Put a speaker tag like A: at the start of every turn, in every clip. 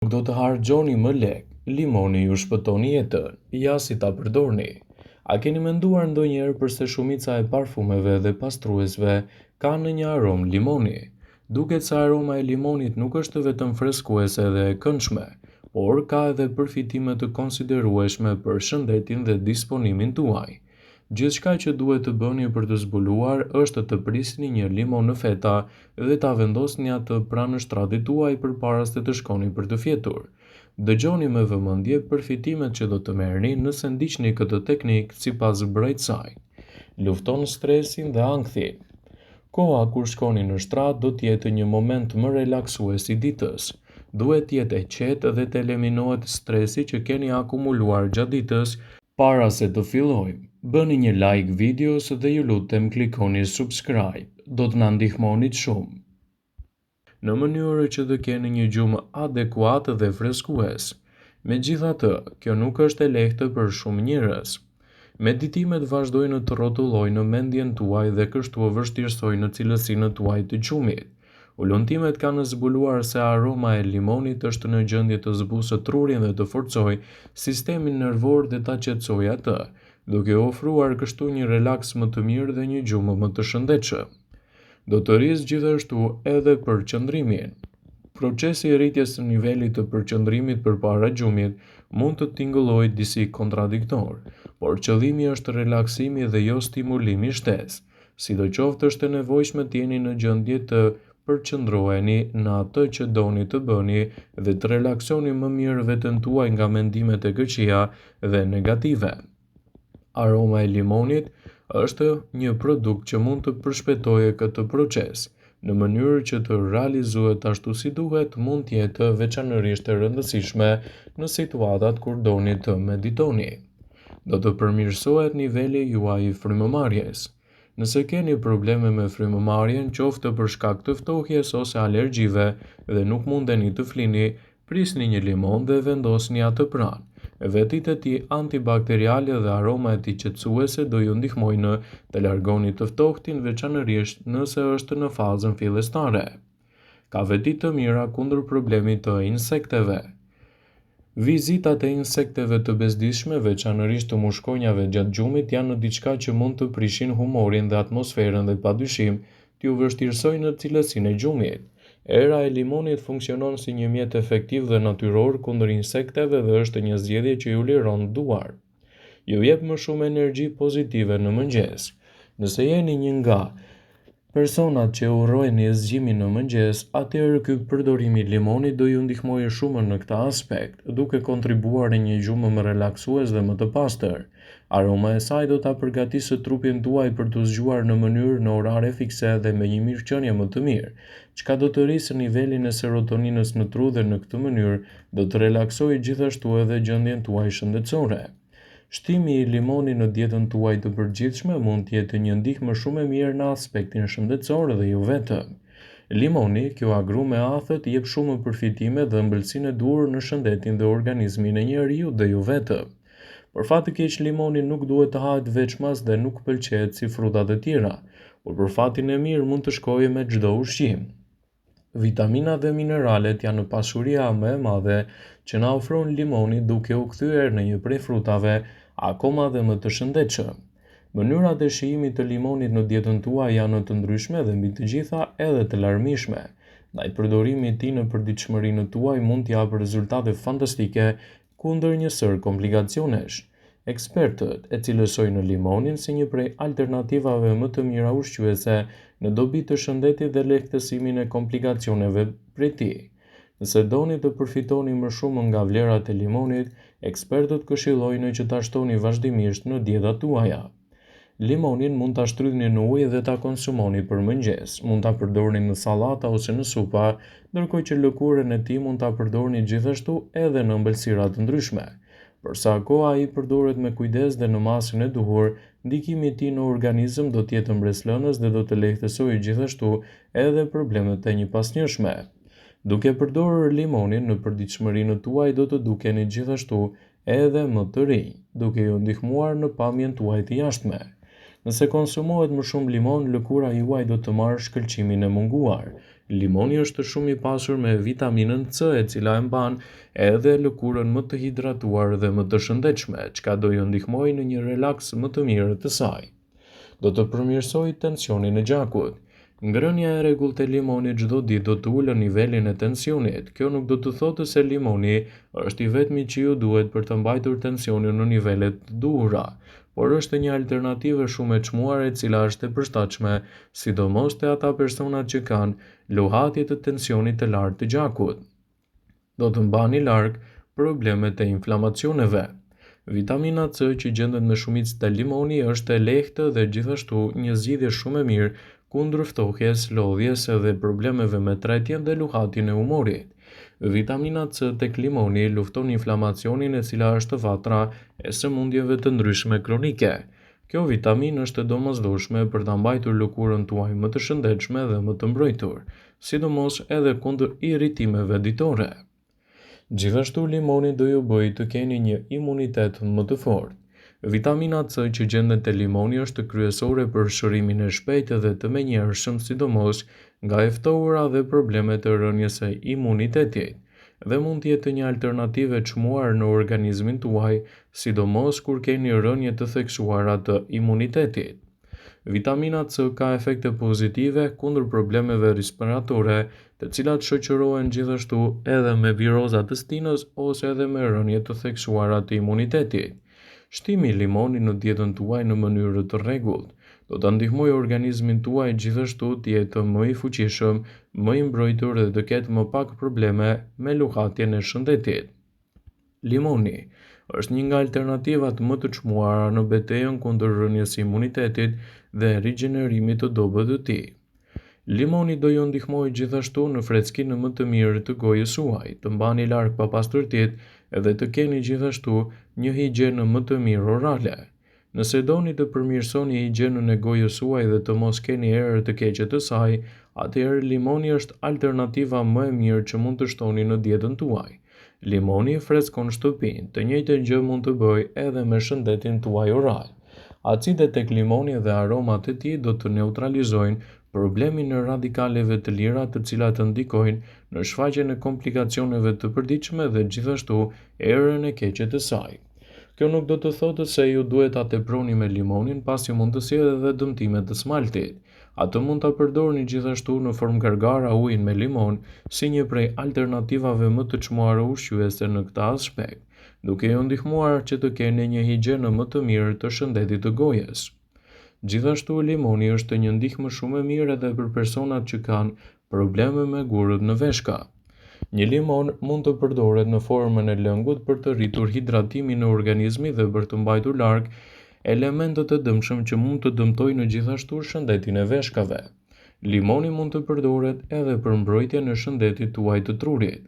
A: Nuk do të harxhoni më lek, limoni ju shpëtoni jetën, ja si ta përdorni. A keni menduar ndonjëherë përse shumica e parfumeve dhe pastruesve kanë një aromë limoni? Duket se aroma e limonit nuk është vetëm freskuese dhe e këndshme, por ka edhe përfitime të konsiderueshme për shëndetin dhe disponimin tuaj. Gjithçka që duhet të bëni për të zbuluar është të prisni një limon në feta dhe ta vendosni atë pranë shtratit tuaj përpara se të shkoni për të fjetur. Dëgjoni me vëmendje përfitimet që do të merrni nëse ndiqni këtë teknikë sipas brejt saj. Lufton stresin dhe ankthin. Koha kur shkoni në shtrat do të jetë një moment më relaksues i ditës. Duhet të jetë e qetë dhe të eliminohet stresi që keni akumuluar gjatë ditës. Para se të fillojmë, bëni një like videos dhe ju lutem klikoni subscribe, do të na ndihmonit shumë. Në mënyrë që të keni një gjumë adekuat dhe freskues. Megjithatë, kjo nuk është e lehtë për shumë njerëz. Meditimet vazhdojnë të rrotullojnë në mendjen tuaj dhe kështu vështirësojnë cilësinë tuaj të gjumit. Ullontimet kanë zbuluar se aroma e limonit është në gjendje të zbusë trurin dhe të forcoj sistemin nervor dhe ta qetësoj atë, duke ofruar kështu një relaks më të mirë dhe një gjumë më të shëndetshëm. Do të rrisë gjithashtu edhe për qëndrimin. Procesi i rritjes së nivelit të përqendrimit përpara gjumit mund të tingëllojë disi kontradiktor, por qëllimi është relaksimi dhe jo stimulimi i shtesë. Sidoqoftë është e nevojshme të jeni në gjendje të përqendroheni në atë që doni të bëni dhe të relaksoni më mirë veten tuaj nga mendimet e këqija dhe negative. Aroma e limonit është një produkt që mund të përshpejtojë këtë proces. Në mënyrë që të realizohet ashtu si duhet, mund të jetë veçanërisht e rëndësishme në situatat kur doni të meditoni. Do të përmirësohet niveli juaj i frymëmarrjes. Nëse keni probleme me frymëmarrjen, qoftë për shkak të ftohjes ose alergjive dhe nuk mundeni të flini, prisni një limon dhe vendosni atë pranë. Vetit e tij antibakteriale dhe aroma e tij qetësuese do ju ndihmojnë të largoni të ftohtin, veçanërisht nëse është në fazën fillestare. Ka veti të mira kundër problemit të insekteve. Vizitat e insekteve të bezdishme, veçanërisht të mushkonjave gjatë gjumit, janë diçka që mund të prishin humorin dhe atmosferën dhe padyshim t'ju vështirësojnë cilësinë e gjumit. Era e limonit funksionon si një mjet efektiv dhe natyror kundër insekteve dhe është një zgjedhje që ju liron të duar. Ju jep më shumë energji pozitive në mëngjes. Nëse jeni një nga personat që urrojnë zgjimin në mëngjes, atëherë ky përdorimi i limonit do ju ndihmojë shumë në këtë aspekt, duke kontribuar në një gjumë më relaksues dhe më të pastër. Aroma e saj do ta përgatisë trupin tuaj për të zgjuar në mënyrë në orare fikse dhe me një mirëqenie më të mirë, çka do të rrisë nivelin e serotoninës në tru dhe në këtë mënyrë do të relaksojë gjithashtu edhe gjendjen tuaj shëndetësore. Shtimi i limonit në dietën tuaj të përgjithshme mund të jetë një ndihmë shumë e mirë në aspektin shëndetësor dhe jo vetëm. Limoni, kjo agrume afët, jep shumë përfitime dhe ëmbëlsinë e duhur në shëndetin dhe organizmin e njeriut dhe jo vetëm. Për fat të keq, limoni nuk duhet të hahet veçmas dhe nuk pëlqejet si frutat e tjera, por për fatin e mirë mund të shkojë me çdo ushqim. Vitaminat dhe mineralet janë pasuria më e madhe që na ofron limoni, duke u kthyer në një prej frutave akoma dhe më të shëndetshëm. Mënyrat e shijimit të limonit në dietën tuaj janë të ndryshme dhe mbi të gjitha edhe të larmishme. Ndaj përdorimi i tij në përditshmërinë tuaj mund të japë rezultate fantastike kundër një sër komplikacionesh. Ekspertët e cilësojnë limonin si një prej alternativave më të mira ushqyese në dobi të shëndetit dhe lehtësimin e komplikacioneve prej tij. Nëse doni të përfitoni më shumë nga vlerat e limonit, ekspertët këshillojnë që ta shtoni vazhdimisht në dietat tuaja. Limonin mund ta shtrydhni në ujë dhe ta konsumoni për mëngjes. Mund ta përdorni në sallata ose në supa, ndërkohë që lëkurën e tij mund ta përdorni gjithashtu edhe në ëmbëlsira të ndryshme. Përsa koha i përdoret me kujdes dhe në masën e duhur, ndikimi i tij në organizëm do të jetë mbreslënës dhe do të lehtësojë gjithashtu edhe problemet e një pasnjëshme. Duke përdorur limonin në përditshmërinë tuaj do të dukeni gjithashtu edhe më të rinj, duke ju ndihmuar në pamjen tuaj të jashtme. Nëse konsumohet më shumë limon, lëkura juaj do të marrë shkëlqimin e munguar. Limoni është shumë i pasur me vitaminën C, e cila e mban edhe lëkurën më të hidratuar dhe më të shëndetshme, çka do ju ndihmojë në një relaks më të mirë të saj. Do të përmirësojë tensionin e gjakut. Ngrënia e rregullt e limonit çdo ditë do të ulë nivelin e tensionit. Kjo nuk do të thotë se limoni është i vetmi që ju duhet për të mbajtur tensionin në nivele të duhura, por është një alternativë shumë e çmuar e cila është e përshtatshme, sidomos te ata personat që kanë luhatje të tensionit të lartë të gjakut. Do të mbani larg problemet e inflamacioneve. Vitamina C që gjendet me shumicë të limoni është e lehtë dhe gjithashtu një zgjidhje shumë e mirë kundër ftohjes, lodhjes dhe problemeve me tretjen dhe luhatjen e humorit. Vitamina C tek limoni lufton inflamacionin, e cila është fatra e sëmundjeve të ndryshme kronike. Kjo vitaminë është e domosdoshme për ta mbajtur lëkurën tuaj më të shëndetshme dhe më të mbrojtur, sidomos edhe kundër irritimeve ditore. Gjithashtu limoni do ju bëjë të keni një imunitet më të fortë. Vitamina C që gjendet te limoni është kryesore për shërimin e shpejtë dhe të menjëhershëm, sidomos nga e ftohura dhe problemet e rënies së imunitetit, dhe mund të jetë një alternativë e çmuar në organizmin tuaj, sidomos kur keni rënje të theksuara të imunitetit. Vitamina C ka efekte pozitive kundër problemeve respiratore, të cilat shoqërohen gjithashtu edhe me viroza të stinës ose edhe me rënje të theksuara të imunitetit. Shtimi i limonit në dietën tuaj në mënyrë të rregullt do ta ndihmojë organizmin tuaj gjithashtu të jetë më i fuqishëm, më i mbrojtur dhe të ketë më pak probleme me luhatjen e shëndetit. Limoni është një nga alternativat më të çmuara në betejën kundër rënies së imunitetit dhe rigjenerimit të dobët të tij. Limoni do ju ndihmojë gjithashtu në freskinë më të mirë të gojës suaj, të mbani larg papastërtitë dhe të keni gjithashtu një higjenë më të mirë orale. Nëse doni të përmirësoni higjienën e gojës suaj dhe të mos keni erë të keqe të saj, atëherë limoni është alternativa më e mirë që mund të shtoni në dietën tuaj. Limoni freskon shtëpinë, të njëjtën gjë mund të bëjë edhe me shëndetin tuaj oral. Acidet tek limoni dhe aromat e tij do të neutralizojnë problemin e radikaleve të lira, të cilat ndikojnë në shfaqjen e komplikacioneve të përditshme dhe gjithashtu erën e keqe të saj. Kjo nuk do të thotë se ju duhet ta teproni me limonin, pasi mund të sjellë edhe dëmtime të smaltit. Atë mund ta përdorni gjithashtu në formë gargara ujin me limon, si një prej alternativave më të çmuara ushqyese në këtë aspekt, duke ju ndihmuar që të keni një higjenë më të mirë të shëndetit të gojës. Gjithashtu limoni është një ndihmë shumë e mirë edhe për personat që kanë probleme me gurët në veshka. Një limon mund të përdoret në formën e lëngut për të rritur hidratimin e organizmit dhe për të mbajtur larg elementet të dëmshëm që mund të dëmtojnë gjithashtu shëndetin e veshkave. Limoni mund të përdoret edhe për mbrojtjen e shëndetit tuaj të trurit.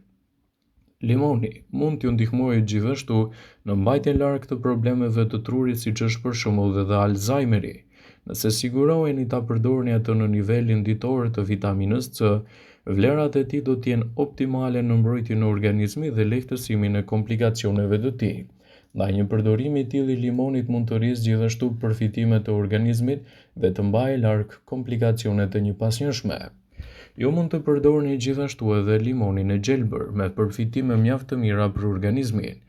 A: Limoni mund t'ju ndihmojë gjithashtu në mbajtjen larg të problemeve të trurit, siç është për shembull edhe Alzheimeri. Nëse siguroheni ta përdorni atë në nivelin ditor të vitaminës C, vlerat e tij do të jenë optimale në mbrojtjen e organizmit dhe lehtësimin e komplikacioneve të tij. Ndaj një përdorimi i tillë i limonit mund të rrisë gjithashtu përfitimet e organizmit dhe të mbajë larg komplikacionet e një pasnjëshme. Ju mund të përdorni gjithashtu edhe limonin e gjelbër me përfitime mjaft të mira për organizmin.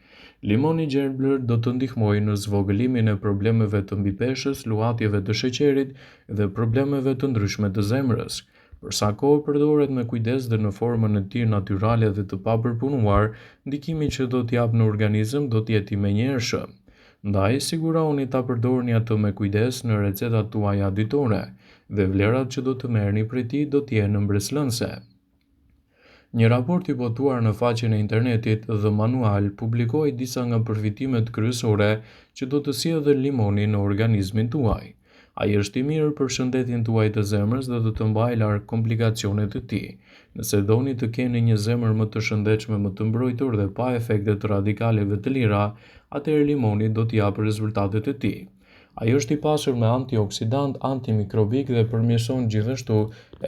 A: Limoni i gjelbër do të ndihmojë në zvogëlimin e problemeve të mbipeshës, luhatjeve të sheqerit dhe problemeve të ndryshme të zemrës. Për sa kohë përdoret me kujdes dhe në formën e tij natyrale dhe të papërpunuar, ndikimi që do t'jap në organizëm do të jetë i menjëhershëm. Ndaj, sigurohuni ta përdorni atë me kujdes në recetat tuaja ditore, dhe vlerat që do të merrni prej tij do të jenë mbreslënse. Një raport i botuar në faqen e internetit The Manual publikoi disa nga përfitimet kryesore që do të sjellë limoni në organizmin tuaj. Ai është i mirë për shëndetin tuaj të zemrës dhe do të mbajë larg komplikacionet e tij. Nëse doni të keni një zemër më të shëndetshme, më të mbrojtur dhe pa efekte të radikaleve të lira, atëherë limoni do t'i japë rezultatet e tij. Ai është i pasur me antioksidant, antimikrobik dhe përmirëson gjithashtu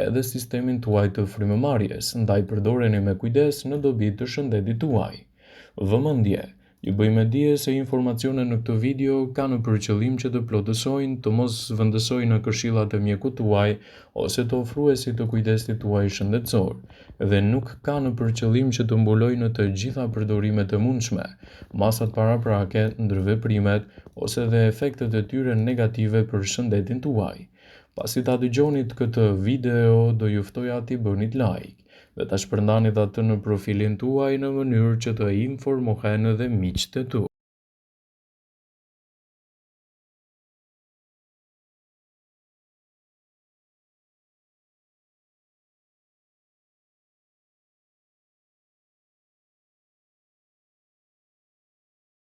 A: edhe sistemin tuaj të frymëmarrjes, ndaj përdoreni me kujdes në dobi të shëndetit tuaj. Vëmendje: Ju bëjmë dije se informacionet në këtë video kanë për qëllim që të plotësojnë, të mos vendosojnë në këshillat e mjekut tuaj ose të ofruesit të kujdesit tuaj shëndetësor, dhe nuk kanë për qëllim që të mbulojnë të gjitha përdorimet e mundshme, masat paraprake, ndërveprimet ose dhe efektet e tyre negative për shëndetin tuaj. Pasi ta dëgjonit këtë video, do ju ftoja t'i bënit like dhe ta shpërndanit atë në profilin tuaj në mënyrë që të informohen edhe miqtë e tu.